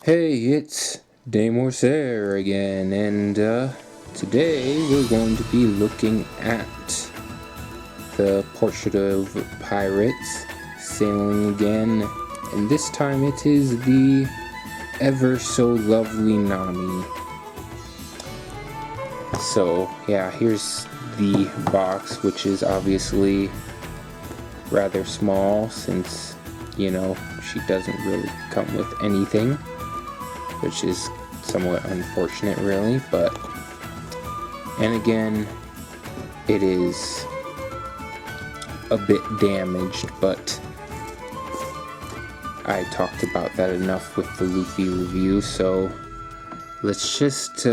Hey, it's Damorsair again, and today we're going to be looking at the Portrait of Pirates, Sailing Again, and this time it is the ever so lovely Nami. So, yeah, here's the box, which is obviously rather small since, you know, she doesn't really come with anything, which is somewhat unfortunate, really, but, and again, it is a bit damaged, but I talked about that enough with the Luffy review, so let's just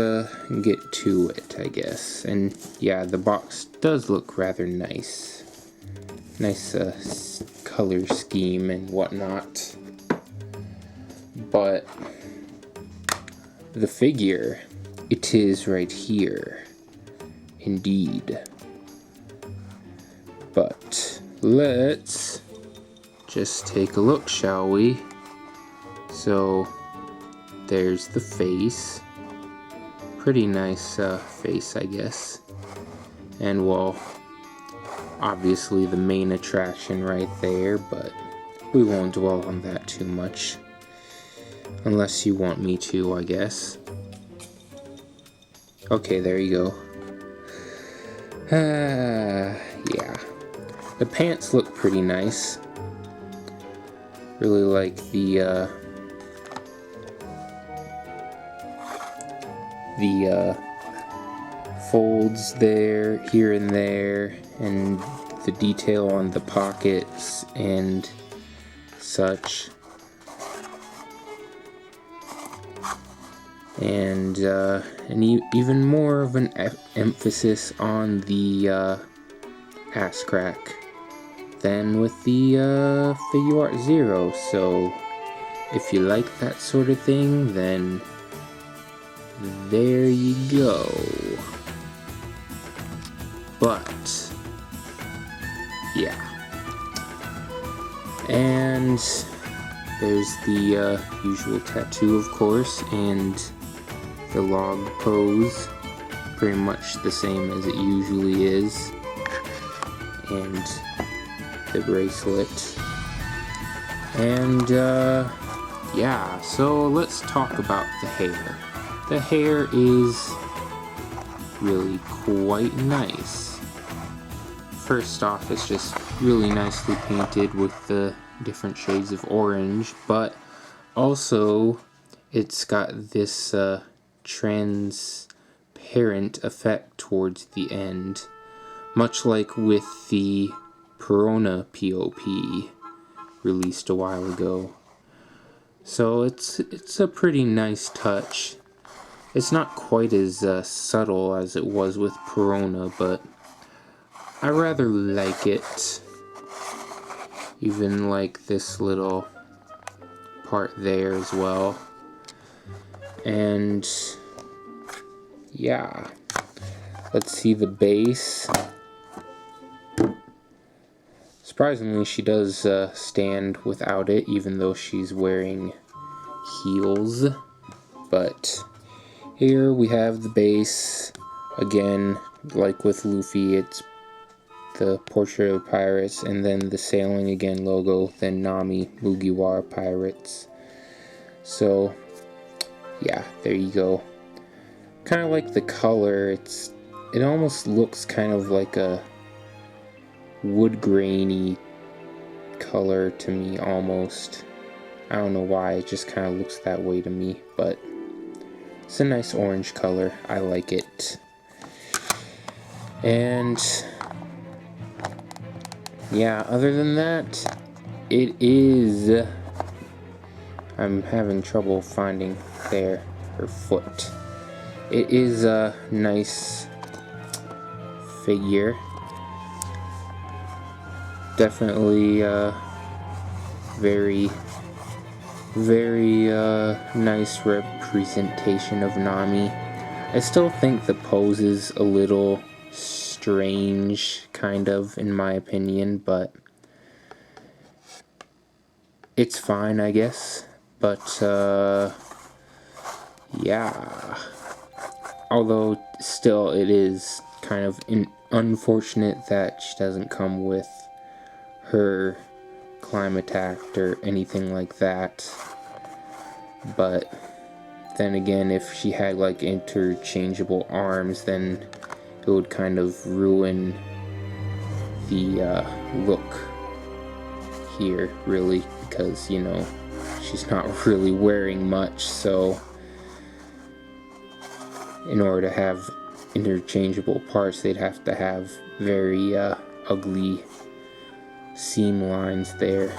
get to it, I guess. And yeah, the box does look rather nice. Nice color scheme and whatnot, but the figure, it is right here, indeed. But let's just take a look, shall we? So there's the face, pretty nice face, I guess. And well, obviously the main attraction right there, but we won't dwell on that too much. Unless you want me to, I guess. Okay, there you go. Yeah. The pants look pretty nice. Really like the folds there, here and there, and the detail on the pockets and such. And even more of an emphasis on the ass crack than with the Figure Art Zero. So if you like that sort of thing, then there you go. But yeah, and there's the usual tattoo, of course, and the log pose, pretty much the same as it usually is, and the bracelet. And yeah, so let's talk about the hair. The hair is really quite nice. First off, it's just really nicely painted with the different shades of orange, but also it's got this transparent effect towards the end, much like with the Perona P.O.P. released a while ago. So it's a pretty nice touch. It's not quite as subtle as it was with Perona, but I rather like it. Even like this little part there as well. And yeah, let's see the base. Surprisingly, she does stand without it, even though she's wearing heels. But here we have the base. Again, like with Luffy, it's the Portrait of Pirates, and then the Sailing Again logo, then Nami, Mugiwara Pirates. So yeah, there you go. Kind of like the color. It almost looks kind of like a wood grainy color to me, almost. I don't know why, it just kind of looks that way to me, but it's a nice orange color. I like it. And yeah, other than that, it is, I'm having trouble finding there, her foot. It is a nice figure. Definitely very nice representation of Nami. I still think the pose is a little strange, kind of, in my opinion, but it's fine, I guess. But Yeah. Although, still, it is kind of unfortunate that she doesn't come with her climate act or anything like that. But then again, if she had like interchangeable arms, then it would kind of ruin the look here, really, because, you know, she's not really wearing much, so in order to have interchangeable parts, they'd have to have very ugly seam lines there,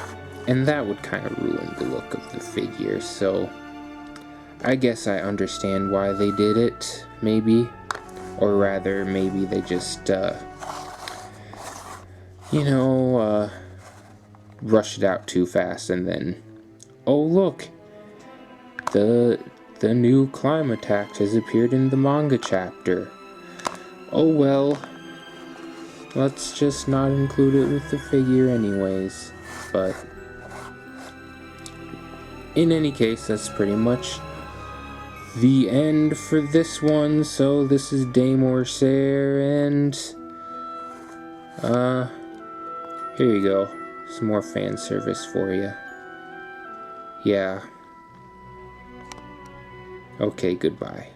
and that would kind of ruin the look of the figure. So I guess I understand why they did it, maybe, or rather maybe they just rushed it out too fast, and then, oh look, the new climate act has appeared in the manga chapter. Oh well, let's just not include it with the figure anyways. But in any case, that's pretty much the end for this one. So this is Dame Orsair, and here you go, some more fan service for you. Yeah. Okay, goodbye.